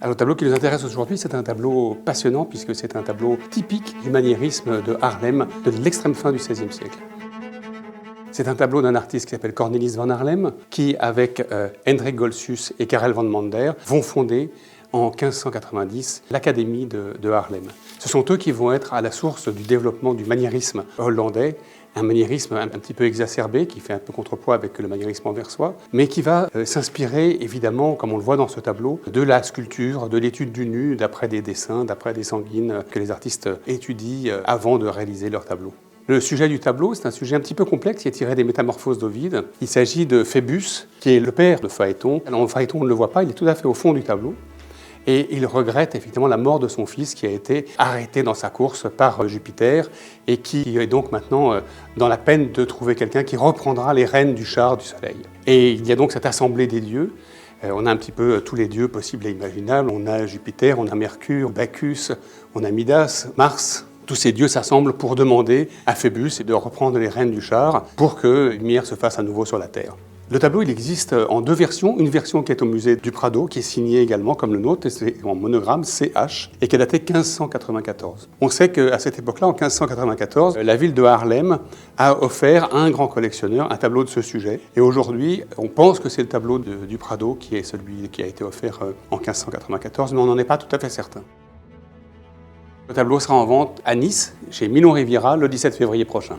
Alors, le tableau qui nous intéresse aujourd'hui, c'est un tableau passionnant puisque c'est un tableau typique du maniérisme de Haarlem de l'extrême fin du XVIe siècle. C'est un tableau d'un artiste qui s'appelle Cornelis van Haarlem qui, avec Hendrik Goltzius et Karel van Mander, vont fonder en 1590 l'Académie de Haarlem. Ce sont eux qui vont être à la source du développement du maniérisme hollandais, un maniérisme un petit peu exacerbé, qui fait un peu contrepoids avec le maniérisme anversois, mais qui va s'inspirer évidemment, comme on le voit dans ce tableau, de la sculpture, de l'étude du nu, d'après des dessins, d'après des sanguines que les artistes étudient avant de réaliser leur tableau. Le sujet du tableau, c'est un sujet un petit peu complexe qui est tiré des Métamorphoses d'Ovide. Il s'agit de Phébus, qui est le père de Phaéton. Alors, Phaéton, on ne le voit pas, il est tout à fait au fond du tableau. Et il regrette effectivement la mort de son fils qui a été arrêté dans sa course par Jupiter et qui est donc maintenant dans la peine de trouver quelqu'un qui reprendra les rênes du char du soleil. Et il y a donc cette assemblée des dieux. On a un petit peu tous les dieux possibles et imaginables. On a Jupiter, on a Mercure, Bacchus, on a Midas, Mars. Tous ces dieux s'assemblent pour demander à Phébus de reprendre les rênes du char pour que une lumière se fasse à nouveau sur la Terre. Le tableau, il existe en deux versions. Une version qui est au musée du Prado, qui est signée également comme le nôtre, et c'est en monogramme CH, et qui est datée 1594. On sait qu'à cette époque-là, en 1594, la ville de Haarlem a offert à un grand collectionneur un tableau de ce sujet. Et aujourd'hui, on pense que c'est le tableau du Prado qui est celui qui a été offert en 1594, mais on n'en est pas tout à fait certain. Le tableau sera en vente à Nice, chez Milon Riviera, le 17 février prochain.